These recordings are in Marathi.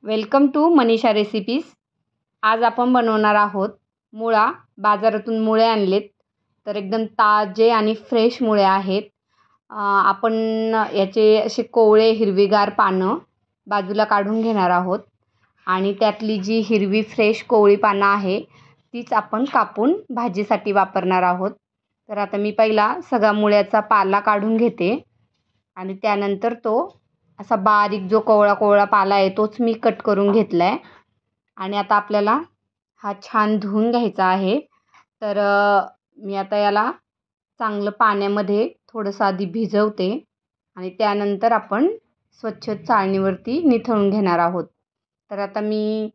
Welcome to Manisha recipes. आज आपण बनवणार आहोत मुळा। बाजारातून मुळे आणलेत तर एकदम ताजे आणि फ्रेश मुळे आहेत। आपण याचे असे कोवळे हिरवीगार पानं बाजूला काढून घेणार आहोत आणि त्यातली जी हिरवी फ्रेश कोवळी पानं आहे तीच आपण कापून भाजीसाठी वापरणार आहोत। तर आता मी पहिला सगळा मुळ्याचा पाला काढून घेते आणि त्यानंतर तो असा बारीक जो कोवळा कोवळा पाला आहे तोच मी कट करून घेतला आहे। आणि आता आपल्याला हा छान धुवून घ्यायचा आहे। तर मी आता याला चांगलं पाण्यामध्ये थोडंसं आधी भिजवते आणि त्यानंतर आपण स्वच्छ चाळणीवरती निथळून घेणार आहोत। तर आता मी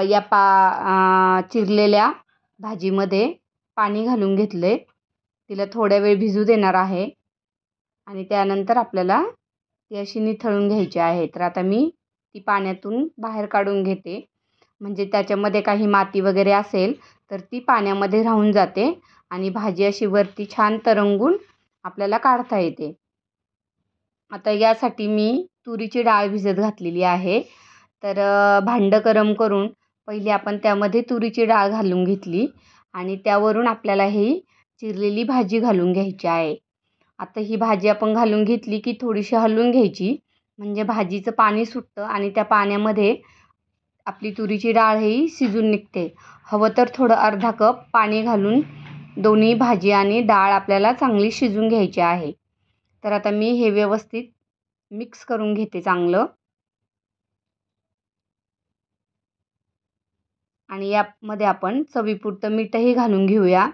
या चिरलेल्या भाजीमध्ये पाणी घालून घेतलं आहे, तिला थोड्या वेळ भिजू देणार आहे आणि त्यानंतर आपल्याला ती अशी निथळून घ्यायची आहे। तर आता मी ती पाण्यातून बाहेर काढून घेते, म्हणजे त्याच्यामध्ये काही माती वगैरे असेल तर ती पाण्यामध्ये राहून जाते आणि भाजी अशी वरती छान तरंगून आपल्याला काढता येते। आता यासाठी मी तुरीची डाळ भिजत घातलेली आहे। तर भांडं गरम करून पहिले आपण त्यामध्ये तुरीची डाळ घालून घेतली आणि त्यावरून आपल्याला ही चिरलेली भाजी घालून घ्यायची आहे। आता ही भाजी आपण घालून घेतली की थोडीशी हलवून घ्यायची, म्हणजे भाजीचं पाणी सुटतं आणि त्या पाण्यामध्ये आपली तुरीची डाळ ही शिजून निघते। हवं तर थोडं अर्धा कप पाणी घालून दोन्ही भाजी आणि डाळ आपल्याला चांगली शिजून घ्यायची आहे। तर आता मी हे व्यवस्थित मिक्स करून घेते चांगलं आणि यामध्ये आपण चवीपुरतं मीठही घालून घेऊया,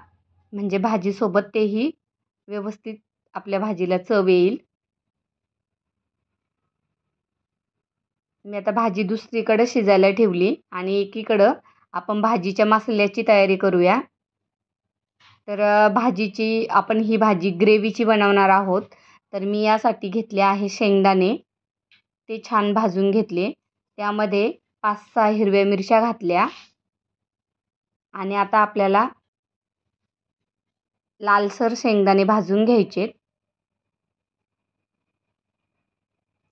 म्हणजे भाजीसोबत तेही व्यवस्थित आपल्या भाजीला चव येईल। मी आता भाजी दुसरीकडे शिजायला ठेवली आणि एकीकडं आपण भाजीच्या मसाल्याची तयारी करूया। तर आपण ही भाजी ग्रेव्हीची बनवणार आहोत। तर मी यासाठी घेतले आहे शेंगदाणे, ते छान भाजून घेतले, त्यामध्ये 5-6 हिरव्या मिरच्या घातल्या आणि आता आपल्याला लालसर शेंगदाणे भाजून घ्यायचे।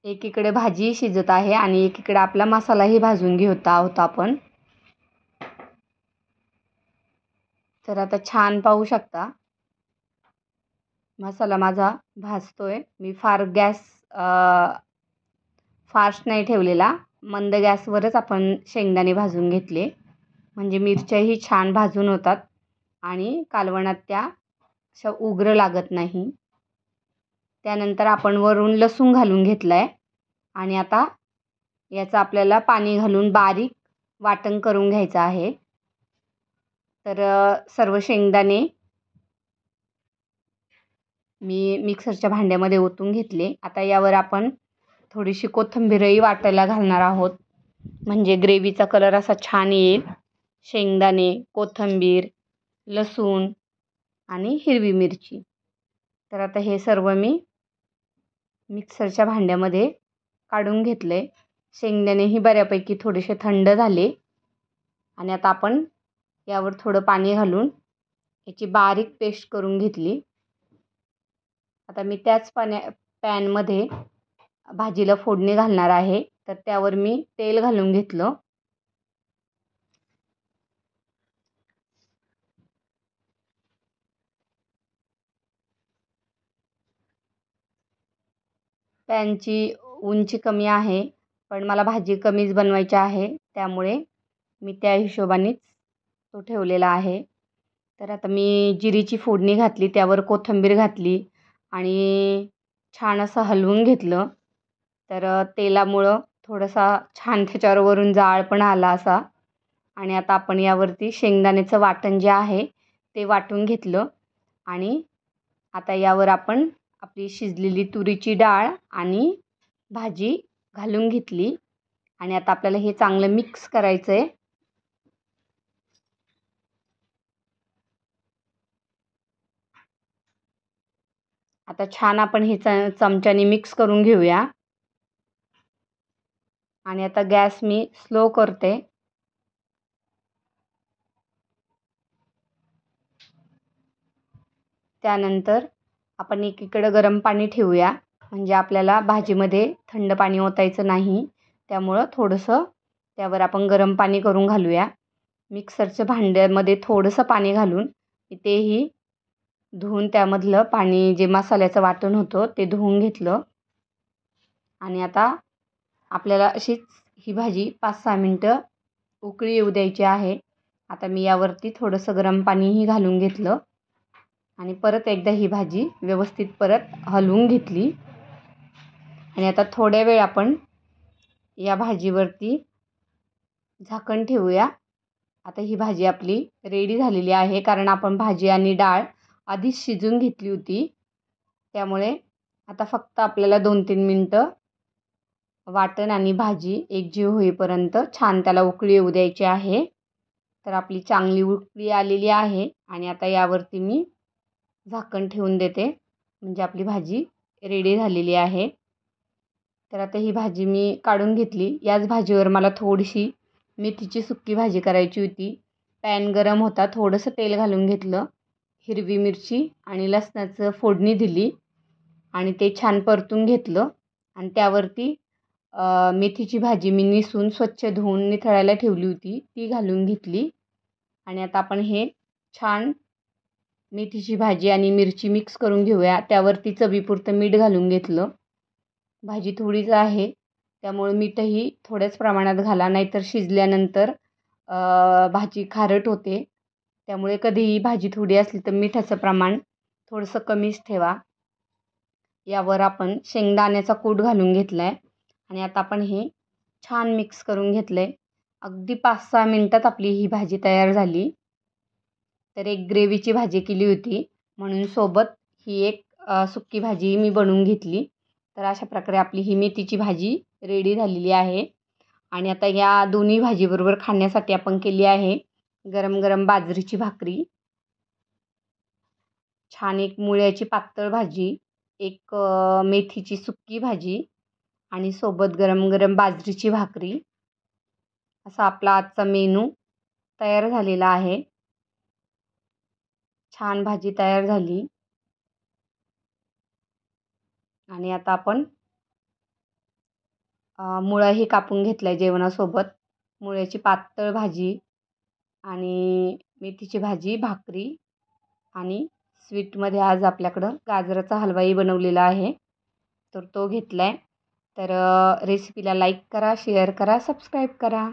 एकीकडे भाजी शिजत आहे आणि एकीकडे आपला मसालाही भाजून घेत आहोत आपण। तर आता छान पाहू शकता मसाला माझा भाजतोय। मी गॅस फास्ट नाही ठेवलेला, मंद गॅसवरच आपण शेंगदाणे भाजून घेतले, म्हणजे मिरच्याही छान भाजून होतात आणि कालवणात त्या अशा उग्र लागत नाही। त्यानंतर आपण वरून लसूण घालून घेतला आहे आणि आता याचं आपल्याला पाणी घालून बारीक वाटण करून घ्यायचं आहे। तर सर्व शेंगदाणे मी मिक्सरच्या भांड्यामध्ये ओतून घेतले। आता यावर आपण थोडीशी कोथिंबीरही वाटायला घालणार आहोत, म्हणजे ग्रेव्हीचा कलर असा छान येईल। शेंगदाणे, कोथिंबीर, लसूण आणि हिरवी मिरची, तर आता हे सर्व मी मिक्सरच्या भांड्यामध्ये काढून घेतले। शेंगदाणेही बऱ्यापैकी थोडेसे थंड झाले आणि आता आपण यावर थोडं पाणी घालून याची बारीक पेस्ट करून घेतली। आता मी त्याच पॅनमध्ये भाजीला फोडणी घालणार आहे। तर त्यावर मी तेल घालून घेतलं। पॅनची उंची कमी आहे, पण मला भाजी कमीच बनवायची आहे, त्यामुळे मी त्या हिशोबानेच तो ठेवलेला आहे। तर आता मी जिरीची फोडणी घातली, त्यावर कोथिंबीर घातली आणि छान असं हलवून घेतलं। तर तेलामुळं थोडासा छान त्याच्यावर वरून जाळ पण आला असा। आणि आता आपण यावरती शेंगदाण्याचं वाटण जे आहे ते वाटून घेतलं आणि आता यावर आपण आपली शिजलेली तुरीची डाळ आणि भाजी घालून घेतली आणि आता आपल्याला हे चांगलं मिक्स करायचं आहे। आता छान आपण हे चमच्याने मिक्स करून घेऊया आणि आता गॅस मी स्लो करते। त्यानंतर आपण एकीकडे गरम पाणी ठेवूया, म्हणजे आपल्याला भाजीमध्ये थंड पाणी ओतायचं नाही, त्यामुळं थोडंसं त्यावर आपण गरम पाणी करून घालूया. मिक्सरच्या भांड्यामध्ये थोडंसं पाणी घालून तेही धुवून त्यामधलं पाणी जे मसाल्याचं वाटण होतं ते धुवून घेतलं. आणि आता आपल्याला अशीच ही भाजी 5-6 मिनटं उकळी येऊ द्यायची आहे. आता मी यावरती थोडंसं गरम पाणीही घालून घेतलं आणि परत एकदा ही भाजी व्यवस्थित परत हलवून घेतली. आणि आता थोड्या वेळ आपण या भाजीवरती झाकण ठेवूया. आता ही भाजी आपली रेडी झालेली आहे, कारण आपण भाजी आणि डाळ आधीच शिजवून घेतली होती. त्यामुळे आता फक्त आपल्याला 2-3 मिनटं वाटण आणि भाजी एकजीव होईपर्यंत छान त्याला उकळी येऊ द्यायची आहे. तर आपली चांगली उकळी आलेली आहे आणि आता यावरती मी झाकण ठेवून देते, म्हणजे आपली भाजी रेडी झालेली आहे. तर आता ही भाजी मी काढून घेतली. याच भाजीवर मला थोडीशी मेथीची सुक्की भाजी करायची होती. पॅन गरम होता, थोडंसं तेल घालून घेतलं, हिरवी मिरची आणि लसणाचं फोडणी दिली आणि ते छान परतून घेतलं. आणि त्यावरती मेथीची भाजी मी निसून स्वच्छ धुवून निथळायला ठेवली होती ती घालून घेतली. आणि आता आपण हे छान मेथीची भाजी आणि मिरची मिक्स करून घेऊया. त्यावरती चवीपुरतं मीठ घालून घेतलं. भाजी थोडीच आहे त्यामुळे मीठही थोड्याच प्रमाणात घाला, नाहीतर शिजल्यानंतर भाजी खारट होते. त्यामुळे कधीही भाजी थोडी असली तर मिठाचं प्रमाण थोडंसं कमीच ठेवा. यावर आपण शेंगदाण्याचा कूट घालून घेतला आहे आणि आता आपण हे छान मिक्स करून घेतलं आहे. अगदी 5-6 मिनटात आपली ही भाजी तयार झाली. तर एक ग्रेव्हीची भाजी केली होती म्हणून सोबत ही एक सुक्की भाजी मी बनवून घेतली. तर अशा प्रकारे आपली ही मेथीची भाजी रेडी झालेली आहे. आणि आता या दोन्ही भाजीबरोबर खाण्यासाठी आपण केली आहे गरम गरम बाजरीची भाकरी, छान एक मुळ्याची पातळ भाजी, एक मेथीची सुक्की भाजी आणि सोबत गरम गरम बाजरीची भाकरी. असा आपला आजचा मेनू तयार झालेला आहे. छान भाजी तयार झाली आणि आता आपण मुळाही कापून घेतला आहे जेवणासोबत. मुळ्याची पातळ भाजी आणि मेथीची भाजी, भाकरी आणि स्वीटमध्ये आज आपल्याकडं गाजराचा हलवाही बनवलेला आहे, तर तो घेतला आहे. तर रेसिपीला लाईक करा, शेअर करा, सबस्क्राईब करा.